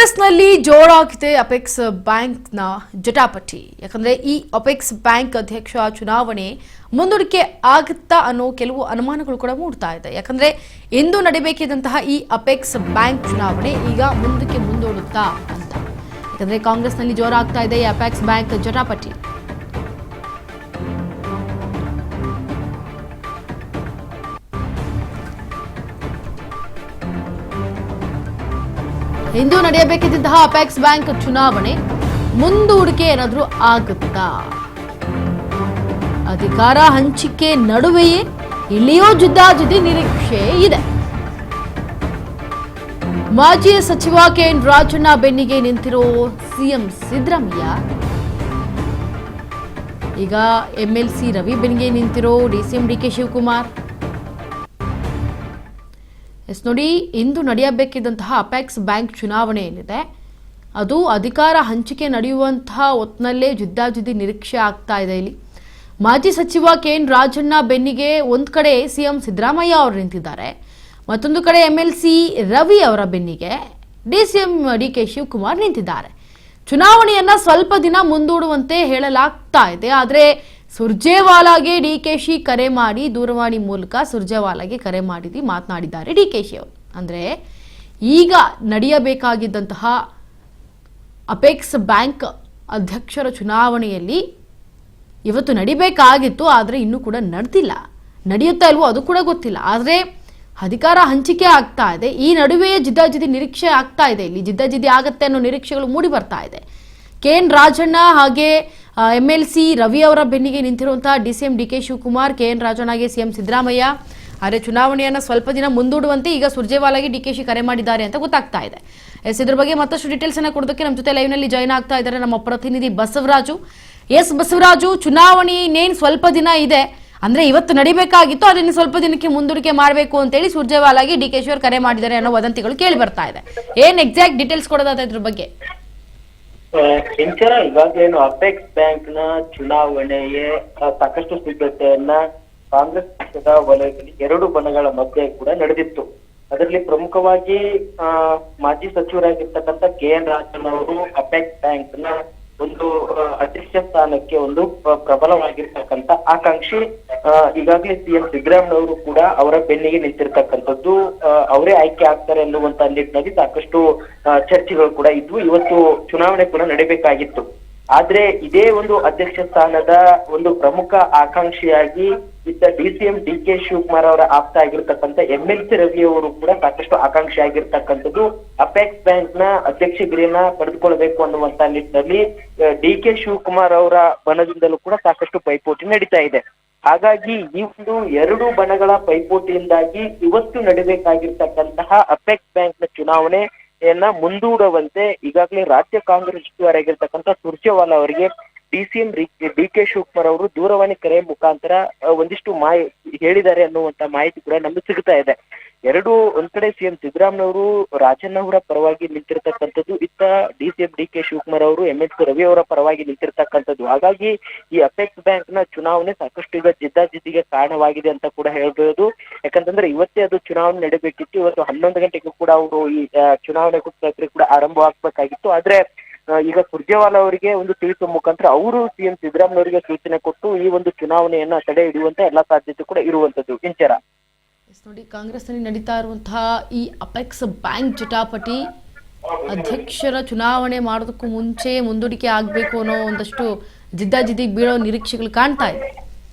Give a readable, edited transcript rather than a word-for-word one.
ಕಾಂಗ್ರೆಸ್ನಲ್ಲಿ ಜೋರಾಗಿದೆ ಅಪೆಕ್ಸ್ ಬ್ಯಾಂಕ್ನ ಜಟಾಪಟಿ. ಯಾಕಂದ್ರೆ ಈ ಅಪೆಕ್ಸ್ ಬ್ಯಾಂಕ್ ಅಧ್ಯಕ್ಷ ಚುನಾವಣೆ ಮುಂದೂಡಿಕೆ ಆಗುತ್ತಾ ಅನ್ನೋ ಕೆಲವು ಅನುಮಾನಗಳು ಕೂಡ ಮೂಡ್ತಾ ಇದೆ. ಯಾಕಂದ್ರೆ ಇಂದು ನಡೆಯಬೇಕಿದ್ದಂತಹ ಈ ಅಪೆಕ್ಸ್ ಬ್ಯಾಂಕ್ ಚುನಾವಣೆ ಈಗ ಮುಂದಕ್ಕೆ ಮುಂದೂಡುತ್ತಾ ಅಂತ. ಯಾಕಂದ್ರೆ ಕಾಂಗ್ರೆಸ್ನಲ್ಲಿ ಜೋರಾಗ್ತಾ ಇದೆ ಈ ಅಪೆಕ್ಸ್ ಬ್ಯಾಂಕ್ ಜಟಾಪಟಿ. ಇಂದು ನಡೆಯಬೇಕಿದ್ದಂತಹ ಅಪೆಕ್ಸ್ ಬ್ಯಾಂಕ್ ಚುನಾವಣೆ ಮುಂದೂಡಿಕೆ ಏನಾದರೂ ಆಗುತ್ತಾ? ಅಧಿಕಾರ ಹಂಚಿಕೆ ನಡುವೆಯೇ ಇಲ್ಲಿಯೂ ಜಿದ್ದಾಜಿದ್ದಿ ನಿರೀಕ್ಷೆ ಇದೆ. ಮಾಜಿ ಸಚಿವ ಕೆಎನ್ ರಾಜಣ್ಣ ಬೆನ್ನಿಗೆ ನಿಂತಿರೋ ಸಿಎಂ ಸಿದ್ದರಾಮಯ್ಯ, ಈಗ ಎಂಎಲ್ಸಿ ರವಿ ಬೆನ್ನಿಗೆ ನಿಂತಿರೋ ಡಿಸಿಎಂ ಡಿಕೆ ಶಿವಕುಮಾರ್. ನೋಡಿ, ಇಂದು ನಡೆಯಬೇಕಿದ್ದಂತಹ ಅಪೆಕ್ಸ್ ಬ್ಯಾಂಕ್ ಚುನಾವಣೆ ಏನಿದೆ ಅದು ಅಧಿಕಾರ ಹಂಚಿಕೆ ನಡೆಯುವಂತಹ ಹೊತ್ತಿನಲ್ಲೇ ಜಿದ್ದಾಜಿದ್ದಿ ನಿರೀಕ್ಷೆ ಆಗ್ತಾ ಇದೆ. ಇಲ್ಲಿ ಮಾಜಿ ಸಚಿವ ಕೆಎನ್ ರಾಜಣ್ಣ ಬೆನ್ನಿಗೆ ಒಂದು ಕಡೆ ಸಿಎಂ ಸಿದ್ದರಾಮಯ್ಯ ಅವರು ನಿಂತಿದ್ದಾರೆ, ಮತ್ತೊಂದು ಕಡೆ ಎಂಎಲ್ಸಿ ರವಿ ಅವರ ಬೆನ್ನಿಗೆ ಡಿಸಿಎಂ ಡಿಕೆ ಶಿವಕುಮಾರ್ ನಿಂತಿದ್ದಾರೆ. ಚುನಾವಣೆಯನ್ನ ಸ್ವಲ್ಪ ದಿನ ಮುಂದೂಡುವಂತೆ ಹೇಳಲಾಗ್ತಾ ಇದೆ. ಆದರೆ ಸುರ್ಜೇವಾಲಾಗೆ ಡಿಕೆಶಿ ಕರೆ ಮಾಡಿ, ದೂರವಾಣಿ ಮೂಲಕ ಸುರ್ಜೇವಾಲಾಗೆ ಕರೆ ಮಾಡಿ ಮಾತನಾಡಿದ್ದಾರೆ ಡಿಕೆಶಿ ಅವರು. ಅಂದರೆ ಈಗ ನಡೆಯಬೇಕಾಗಿದ್ದಂತಹ ಅಪೆಕ್ಸ್ ಬ್ಯಾಂಕ್ ಅಧ್ಯಕ್ಷರ ಚುನಾವಣೆಯಲ್ಲಿ ಇವತ್ತು ನಡಿಬೇಕಾಗಿತ್ತು, ಆದರೆ ಇನ್ನೂ ಕೂಡ ನಡೆದಿಲ್ಲ. ನಡೆಯುತ್ತಾ ಇಲ್ವೋ ಅದು ಕೂಡ ಗೊತ್ತಿಲ್ಲ. ಆದರೆ ಅಧಿಕಾರ ಹಂಚಿಕೆ ಆಗ್ತಾ ಇದೆ. ಈ ನಡುವೆ ಜಿದ್ದಾಜಿದ್ದಿ ನಿರೀಕ್ಷೆ ಆಗ್ತಾ ಇದೆ. ಇಲ್ಲಿ ಜಿದ್ದಾಜಿದ್ದಿ ಆಗತ್ತೆ ಅನ್ನೋ ನಿರೀಕ್ಷೆಗಳು ಮೂಡಿ ಬರ್ತಾ ಇದೆ. ಕೆಎನ್ ರಾಜಣ್ಣ ಹಾಗೆ ಎಂಎಲ್ಸಿ ರವಿ ಅವರ ಬೆನ್ನಿಗೆ ನಿಂತಿರುವಂತಹ ಡಿಸಿಎಂ ಡಿಕೆ ಶಿವಕುಮಾರ್, ಕೆಎನ್ ರಾಜಣ್ಣಗೆ ಸಿಎಂ ಸಿದ್ದರಾಮಯ್ಯ. ಆದರೆ ಚುನಾವಣೆಯನ್ನು ಸ್ವಲ್ಪ ದಿನ ಮುಂದೂಡುವಂತೆ ಈಗ ಸುರ್ಜೇವಾಲಾಗೆ ಡಿಕೆಶಿ ಕರೆ ಮಾಡಿದ್ದಾರೆ ಅಂತ ಗೊತ್ತಾಗ್ತಾ ಇದೆ. ಇದ್ರ ಬಗ್ಗೆ ಮತ್ತಷ್ಟು ಡೀಟೇಲ್ಸ್ ಅನ್ನ ಕೊಡೋದಕ್ಕೆ ನಮ್ಮ ಜೊತೆ ಲೈವ್ ನಲ್ಲಿ ಜಾಯ್ನ್ ಆಗ್ತಾ ಇದ್ದಾರೆ ನಮ್ಮ ಪ್ರತಿನಿಧಿ ಬಸವರಾಜು. ಬಸವರಾಜು, ಚುನಾವಣೆ ಇನ್ನೇನು ಸ್ವಲ್ಪ ದಿನ ಇದೆ, ಅಂದ್ರೆ ಇವತ್ತು ನಡಿಬೇಕಾಗಿತ್ತು, ಅದನ್ನು ಸ್ವಲ್ಪ ದಿನಕ್ಕೆ ಮುಂದೂಡಿಕೆ ಮಾಡಬೇಕು ಅಂತೇಳಿ ಸುರ್ಜೇವಾಲಾಗೆ ಡಿಕೆಶಿ ಅವರು ಕರೆ ಮಾಡಿದ್ದಾರೆ ಅನ್ನೋ ವದಂತಿಗಳು ಕೇಳಿ ಬರ್ತಾ ಇದೆ. ಏನ್ ಎಕ್ಸಾಕ್ಟ್ ಡೀಟೇಲ್ಸ್ ಕೊಡೋದಾದ ಇದ್ರ ಬಗ್ಗೆ? ಇವಾಗೇನು ಅಪೆಕ್ಸ್ ಬ್ಯಾಂಕ್ ನ ಚುನಾವಣೆಗೆ ಸಾಕಷ್ಟು ಸಿದ್ಧತೆಯನ್ನ ಕಾಂಗ್ರೆಸ್ ಪಕ್ಷದ ವಲಯದಲ್ಲಿ ಎರಡು ಬಣಗಳ ಮಧ್ಯೆ ಕೂಡ ನಡೆದಿತ್ತು. ಅದರಲ್ಲಿ ಪ್ರಮುಖವಾಗಿ ಮಾಜಿ ಸಚಿವರಾಗಿರ್ತಕ್ಕಂಥ ಕೆಎನ್ ರಾಜಣ್ಣ ಅವರು ಅಪೆಕ್ಸ್ ಬ್ಯಾಂಕ್ ನ ಒಂದು ಅಧ್ಯಕ್ಷ ಸ್ಥಾನಕ್ಕೆ ಒಂದು ಪ್ರಬಲವಾಗಿರ್ತಕ್ಕಂಥ ಆಕಾಂಕ್ಷಿ. ಈಗಾಗಲೇ ಸಿಎಂ ಸಿದ್ದರಾಮಯ್ಯ ಕೂಡ ಅವರ ಬೆನ್ನಿಗೆ ನಿಂತಿರ್ತಕ್ಕಂಥದ್ದು, ಅವರೇ ಆಯ್ಕೆ ಆಗ್ತಾರೆ ಅನ್ನುವಂತ ನಿಟ್ಟಿನಲ್ಲಿ ಸಾಕಷ್ಟು ಚರ್ಚೆಗಳು ಕೂಡ ಇದ್ವು. ಇವತ್ತು ಚುನಾವಣೆ ಕೂಡ ನಡೀಬೇಕಾಗಿತ್ತು. ಆದ್ರೆ ಇದೇ ಒಂದು ಅಧ್ಯಕ್ಷ ಸ್ಥಾನದ ಒಂದು ಪ್ರಮುಖ ಆಕಾಂಕ್ಷಿಯಾಗಿ ಇದ್ದ ಡಿಸಿಎಂ ಡಿಕೆ ಶಿವಕುಮಾರ್ ಅವರ ಆಪ್ತ ಆಗಿರ್ತಕ್ಕಂಥ ಎಂಎಲ್ಸಿ ರವಿ ಅವರು ಕೂಡ ಸಾಕಷ್ಟು ಆಕಾಂಕ್ಷಿ ಆಗಿರ್ತಕ್ಕಂಥದ್ದು ಅಪೆಕ್ಸ್ ಬ್ಯಾಂಕ್ ನ ಅಧ್ಯಕ್ಷಗಿರಿಯನ್ನ ಪಡೆದುಕೊಳ್ಬೇಕು ಅನ್ನುವಂತ ನಿಟ್ಟಿನಲ್ಲಿ ಡಿಕೆ ಶಿವಕುಮಾರ್ ಅವರ ಬಣದಿಂದಲೂ ಕೂಡ ಸಾಕಷ್ಟು ಪೈಪೋಟಿ ನಡೀತಾ ಇದೆ. ಹಾಗಾಗಿ ಈ ಒಂದು ಎರಡು ಬಣಗಳ ಪೈಪೋಟಿಯಿಂದಾಗಿ ಇವತ್ತು ನಡೀಬೇಕಾಗಿರ್ತಕ್ಕಂತಹ ಅಪೆಕ್ಸ್ ಬ್ಯಾಂಕ್ ನ ಚುನಾವಣೆಯನ್ನ ಮುಂದೂಡುವಂತೆ ಈಗಾಗಲೇ ರಾಜ್ಯ ಕಾಂಗ್ರೆಸ್ ಸಚಿವರಾಗಿರ್ತಕ್ಕಂಥ ಸುರ್ಜೇವಾಲಾ ಅವರಿಗೆ ಡಿಸಿಎಂ ಡಿಕೆ ಶಿವಕುಮಾರ್ ಅವರು ದೂರವಾಣಿ ಕರೆ ಮುಖಾಂತರ ಒಂದಿಷ್ಟು ಹೇಳಿದ್ದಾರೆ ಅನ್ನುವಂತ ಮಾಹಿತಿ ಕೂಡ ನಮ್ಗೆ ಸಿಗ್ತಾ ಇದೆ. ಒಂದ್ ಕಡೆ ಸಿಎಂ ಸಿದ್ದರಾಮಯ್ಯ ಅವರು ರಾಜಣ್ಣ ಅವರ ಪರವಾಗಿ ನಿಂತಿರ್ತಕ್ಕಂಥದ್ದು, ಇತ್ತ ಡಿಸಿಎಂ ಡಿಕೆ ಶಿವಕುಮಾರ್ ಅವರು ಎಂಎಲ್ಸಿ ರವಿ ಅವರ ಪರವಾಗಿ ನಿಂತಿರ್ತಕ್ಕಂಥದ್ದು. ಹಾಗಾಗಿ ಈ ಅಪೆಕ್ಸ್ ಬ್ಯಾಂಕ್ ನ ಚುನಾವಣೆ ಸಾಕಷ್ಟು ಈಗ ಜಿದ್ದಾಜಿದ್ದಿಗೆ ಕಾರಣವಾಗಿದೆ ಅಂತ ಕೂಡ ಹೇಳ್ಬೋದು. ಯಾಕಂತಂದ್ರೆ ಇವತ್ತೇ ಅದು ಚುನಾವಣೆ ನಡೀಬೇಕಿತ್ತು. ಇವತ್ತು 11 ಗಂಟೆಗೂ ಕೂಡ ಅವರು ಈ ಚುನಾವಣೆ ಪ್ರಕ್ರಿಯೆ ಕೂಡ ಆರಂಭವಾಗಬೇಕಾಗಿತ್ತು. ಆದ್ರೆ ಈಗ ಸುರ್ಜೇವಾಲಾ ಅವರಿಗೆ ಒಂದು ತಿಳಿಸುವ ಮುಖಾಂತರ ಅವರು ಸಿಎಂ ಸಿದ್ದರಾಮಯ್ಯ ಅವರಿಗೆ ಸೂಚನೆ ಕೊಟ್ಟು ಈ ಒಂದು ಚುನಾವಣೆಯನ್ನ ತಡೆ ಹಿಡಿಯುವಂತ ಎಲ್ಲಾ ಸಾಧ್ಯತೆ ಕೂಡ ಇರುವಂತದ್ದು. ಇಂಚರ ನೋಡಿ, ಕಾಂಗ್ರೆಸ್ನಲ್ಲಿ ನಡೀತಾ ಇರುವಂತಹ ಈ ಅಪೆಕ್ಸ್ ಬ್ಯಾಂಕ್ ಜಟಾಪಟಿ ಅಧ್ಯಕ್ಷರ ಚುನಾವಣೆ ಮಾಡೋದಕ್ಕೂ ಮುಂಚೆ ಮುಂದೂಡಿಕೆ ಆಗ್ಬೇಕು ಅನ್ನೋ ಒಂದಷ್ಟು ಜಿದ್ದಾಜಿದ್ದಿ ಬೀಳೋ ನಿರೀಕ್ಷೆಗಳು ಕಾಣ್ತಾ ಇದೆ.